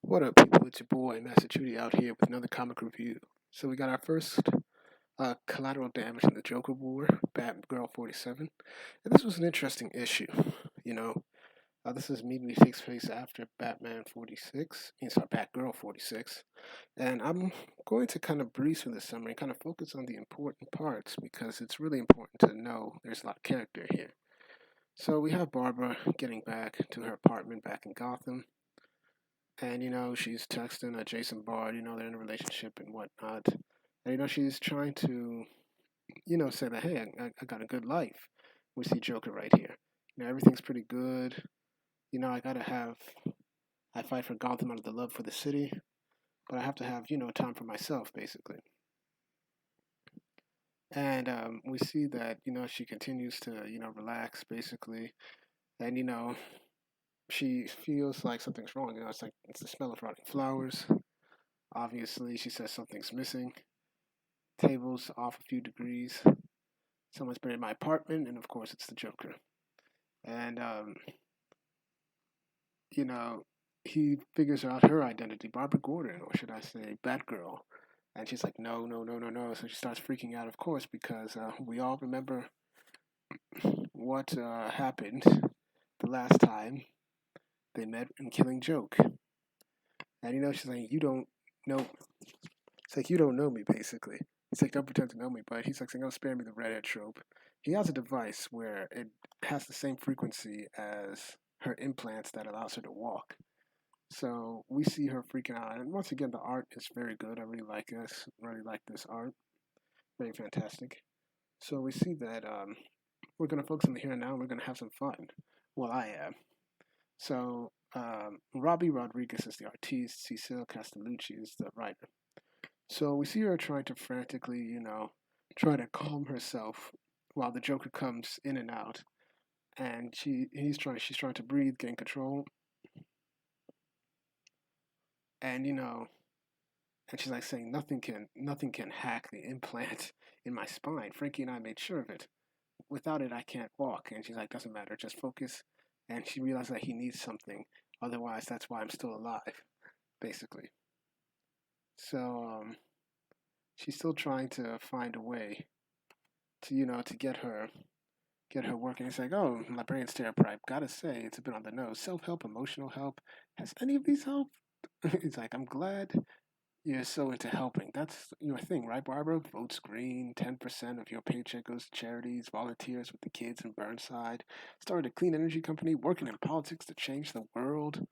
What up, people? It's your boy, Massachusetts, out here with another comic review. So we got our first collateral damage in the Joker War, Batgirl 47. And this was an interesting issue. You know, this is immediately takes place after Batman 46, sorry, Batgirl 46. And I'm going to kind of breeze through the summary and kind of focus on the important parts because it's really important to know there's a lot of character here. So we have Barbara getting back to her apartment back in Gotham. And she's texting Jason Bard. They're in a relationship and whatnot. And she's trying to say that, hey, I got a good life. We see Joker right here. Everything's pretty good. I gotta have I fight for Gotham out of the love for the city, but I have to have time for myself, basically. And we see that she continues to relax, basically. And she feels like something's wrong. It's like it's the smell of rotting flowers. Obviously, she says something's missing. Tables off a few degrees. Someone's been in my apartment, and of course, it's the Joker. And you know, he figures out her identity, Barbara Gordon, or should I say, Batgirl. And she's like, no, no, no, no, no. So she starts freaking out, of course, because we all remember what happened the last time they met in Killing Joke. And she's like, you don't know. It's like, you don't know me, basically. He's like, don't pretend to know me, but he's like saying, oh, spare me the redhead trope. He has a device where it has the same frequency as her implants that allows her to walk. So we see her freaking out. And once again, the art is very good. I really like this. Really like this art. Very fantastic. So we see that we're going to focus on the here and now. And we're going to have some fun. Well, I am. So Robbie Rodriguez is the artiste. Cecile Castellucci is the writer. So we see her trying to frantically, try to calm herself while the Joker comes in and out, and she's trying to breathe, gain control, and and she's like saying nothing can hack the implant in my spine. Frankie and I made sure of it. Without it, I can't walk. And she's like, doesn't matter, just focus. And she realizes that he needs something, otherwise that's why I'm still alive, basically. So she's still trying to find a way to to get her working. It's like, oh, librarian stereotype. Gotta say, it's a bit on the nose. Self help, emotional help. Has any of these helped? It's like, I'm glad you're so into helping. That's your thing, right, Barbara? Votes green, 10% of your paycheck goes to charities, volunteers with the kids in Burnside, started a clean energy company, working in politics to change the world.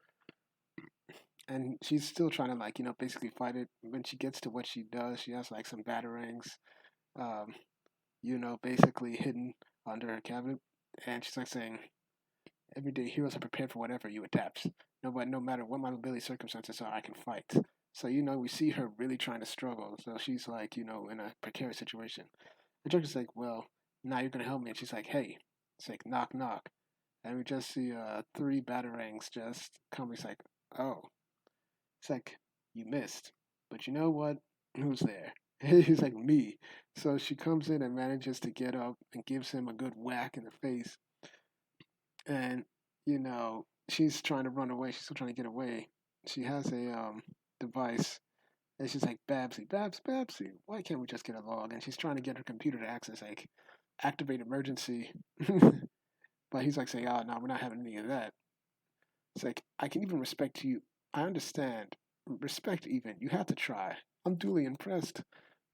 And she's still trying to, like, basically fight it. When she gets to what she does, she has, like, some batarangs. Um, basically hidden under her cabinet. And she's like saying, everyday heroes are prepared for whatever you adapt. No matter what my mobility circumstances are, I can fight. So, we see her really trying to struggle. So she's like, in a precarious situation. The Joker's like, well, now you're going to help me. And she's like, hey. It's like, knock, knock. And we just see three batarangs just come. He's like, oh. It's like, you missed. But you know what? Who's there? He's like, me. So she comes in and manages to get up and gives him a good whack in the face. And, she's trying to run away. She's still trying to get away. She has a device. And she's like, Babsy, why can't we just get along? And she's trying to get her computer to access, like, activate emergency. But he's like saying, oh, no, we're not having any of that. It's like, I can even respect you. I understand. Respect even. You have to try. I'm duly impressed.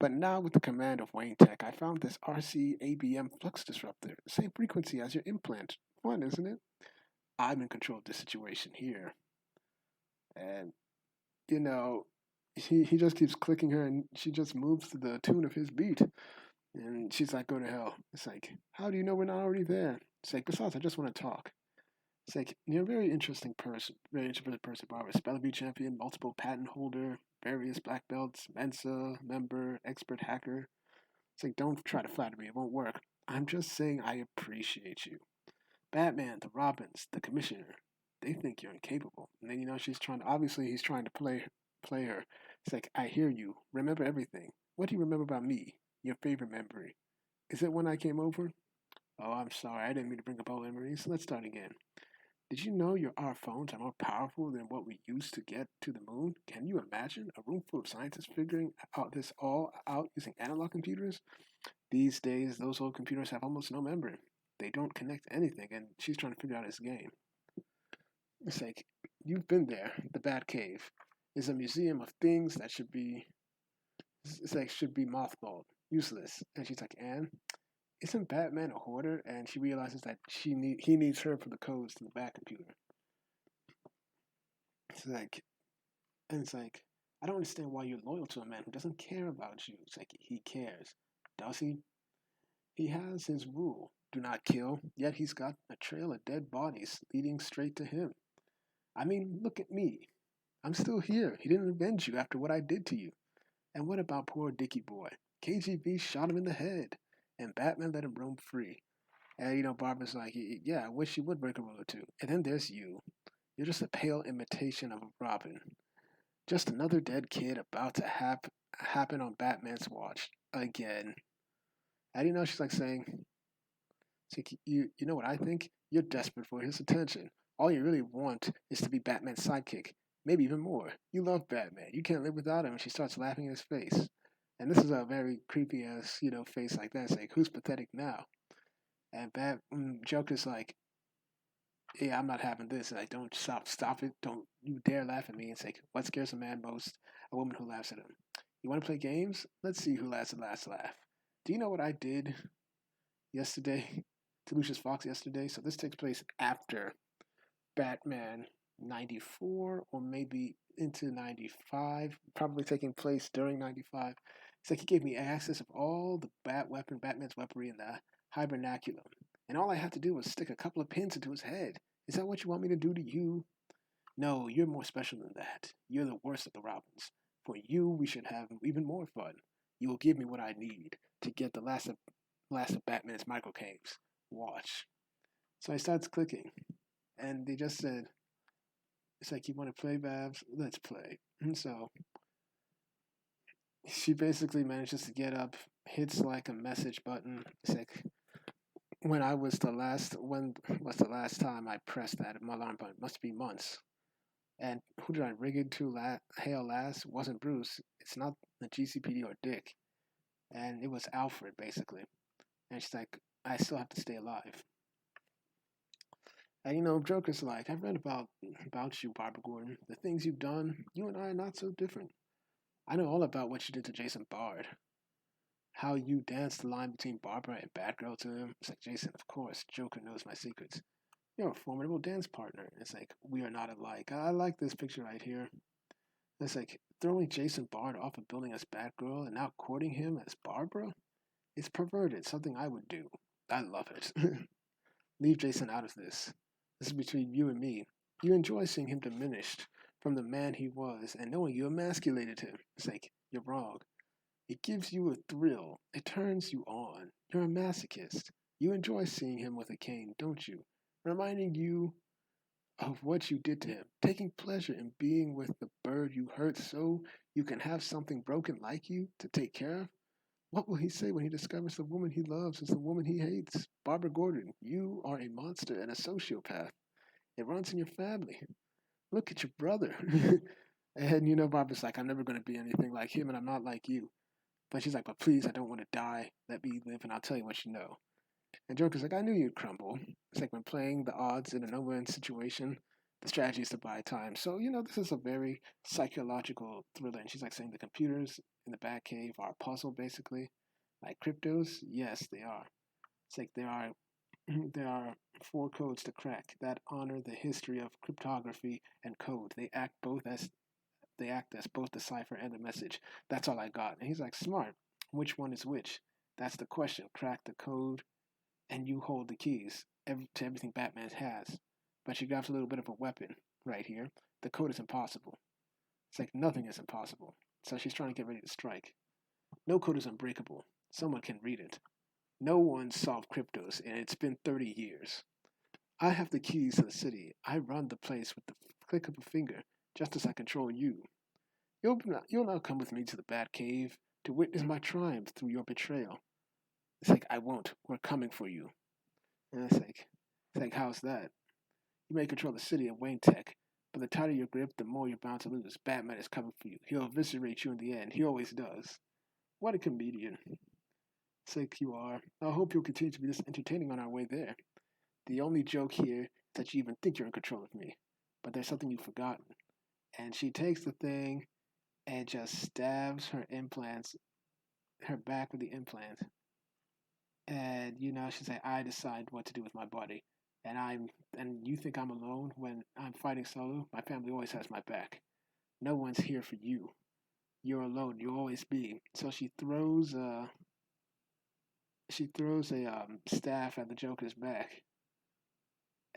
But now with the command of Wayne Tech, I found this RC-ABM flux disruptor. Same frequency as your implant. Fun, isn't it? I'm in control of the situation here. And, you know, he just keeps clicking her and she just moves to the tune of his beat. And she's like, go to hell. It's like, how do you know we're not already there? It's like, besides, I just want to talk. It's like, you're a very interesting person, very introverted person, Barbara. Spelling bee champion, multiple patent holder, various black belts, Mensa member, expert hacker. It's like, don't try to flatter me, it won't work. I'm just saying I appreciate you. Batman, the Robins, the Commissioner, they think you're incapable. And then, she's trying to, obviously, he's trying to play her. It's like, I hear you. Remember everything. What do you remember about me? Your favorite memory. Is it when I came over? Oh, I'm sorry. I didn't mean to bring up old memories. Let's start again. Did you know our phones are more powerful than what we used to get to the moon? Can you imagine a room full of scientists figuring out this all out using analog computers? These days, those old computers have almost no memory. They don't connect to anything, and she's trying to figure out his game. It's like, you've been there. The Bat Cave is a museum of things that should be mothballed, useless. And she's like, Anne, isn't Batman a hoarder? And she realizes that he needs her for the codes to the Bat computer. It's like, and it's like, I don't understand why you're loyal to a man who doesn't care about you. It's like, he cares. Does he? He has his rule: do not kill, yet he's got a trail of dead bodies leading straight to him. I mean, look at me. I'm still here. He didn't avenge you after what I did to you. And what about poor Dickie Boy? KGB shot him in the head, and Batman let him roam free. And, Barbara's like, yeah, I wish he would break a rule or two. And then there's you. You're just a pale imitation of a Robin. Just another dead kid about to happen on Batman's watch. Again. And, she's like saying, so you know what I think? You're desperate for his attention. All you really want is to be Batman's sidekick. Maybe even more. You love Batman. You can't live without him. And she starts laughing in his face. And this is a very creepy ass, face like that. It's like, who's pathetic now? And Joker's like, yeah, I'm not having this. And like, don't stop it. Don't you dare laugh at me. It's like, what scares a man most? A woman who laughs at him. You want to play games? Let's see who laughs the last laugh. Do you know what I did yesterday to Lucius Fox yesterday? So this takes place after Batman 94 or maybe into 95, probably taking place during 95. It's like he gave me access of all the Batman's weaponry in the hibernaculum. And all I had to do was stick a couple of pins into his head. Is that what you want me to do to you? No, you're more special than that. You're the worst of the Robins. For you, we should have even more fun. You will give me what I need to get the last of Batman's micro caves. Watch. So I starts clicking, and they just said, it's like, you want to play, Babs? Let's play. And so she basically manages to get up, hits like a message button. It's like, when was the last time I pressed that alarm button? Must be months. And who did I rig it to hail last? It wasn't Bruce. It's not the GCPD or Dick. And it was Alfred, basically. And she's like, I still have to stay alive. And Joker's like, I've read about you, Barbara Gordon. The things you've done, you and I are not so different. I know all about what you did to Jason Bard. How you danced the line between Barbara and Batgirl to him. It's like, Jason, of course, Joker knows my secrets. You're a formidable dance partner. It's like, we are not alike. I like this picture right here. It's like, throwing Jason Bard off a building as Batgirl and now courting him as Barbara? It's perverted, something I would do. I love it. Leave Jason out of this. This is between you and me. You enjoy seeing him diminished from the man he was and knowing you emasculated him. It's like, you're wrong. It gives you a thrill. It turns you on. You're a masochist. You enjoy seeing him with a cane, don't you? Reminding you of what you did to him. Taking pleasure in being with the bird you hurt so you can have something broken like you to take care of. What will he say when he discovers the woman he loves is the woman he hates? Barbara Gordon, you are a monster and a sociopath. It runs in your family. Look at your brother. And Barbara's like, I'm never going to be anything like him, and I'm not like you. But she's like, but please, I don't want to die. Let me live, and I'll tell you what you know. And Joker's like, I knew you'd crumble. It's like when playing the odds in a no-win situation, the strategy is to buy time. So, this is a very psychological thriller. And she's like saying the computers in the Batcave are a puzzle, basically. Like cryptos? Yes, they are. It's like there are four codes to crack that honor the history of cryptography and code. They act as both the cipher and the message. That's all I got. And he's like, smart. Which one is which? That's the question. Crack the code, and you hold the keys to everything Batman has. But she grabs a little bit of a weapon right here. The code is impossible. It's like nothing is impossible. So she's trying to get ready to strike. No code is unbreakable. Someone can read it. No one solved cryptos, and it's been 30 years. I have the keys to the city. I run the place with the click of a finger, just as I control you. You'll now come with me to the Bat Cave to witness my triumph through your betrayal. It's like, I won't. We're coming for you. And it's like, how's that? You may control the city of Wayne Tech, but the tighter your grip, the more you're bound to lose. Batman is coming for you. He'll eviscerate you in the end. He always does. What a comedian. Sick you are. I hope you'll continue to be this entertaining on our way there. The only joke here is that you even think you're in control of me. But there's something you've forgotten. And she takes the thing and just stabs her implants, her back with the implant. And she's like, I decide what to do with my body. And you think I'm alone when I'm fighting solo? My family always has my back. No one's here for you. You're alone. You'll always be. So she throws a staff at the Joker's back,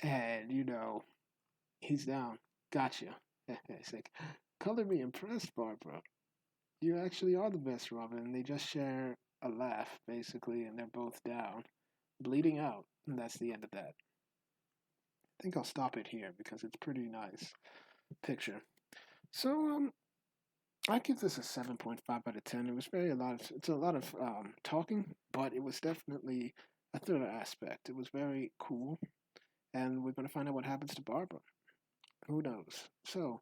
and he's down. Gotcha. It's like, color me impressed, Barbara. You actually are the best, Robin. And they just share a laugh, basically, and they're both down, bleeding out. And that's the end of that. I think I'll stop it here because it's pretty nice picture. So I give this a 7.5 out of 10. It was it's a lot of talking, but it was definitely a thriller aspect. It was very cool, and we're going to find out what happens to Barbara. Who knows? So,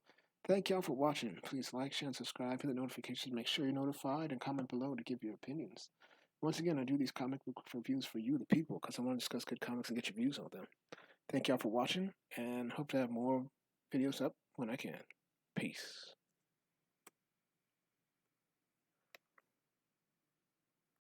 thank y'all for watching. Please like, share, and subscribe. Hit the notifications. Make sure you're notified, and comment below to give your opinions. Once again, I do these comic book reviews for you, the people, because I want to discuss good comics and get your views on them. Thank y'all for watching, and hope to have more videos up when I can. Peace.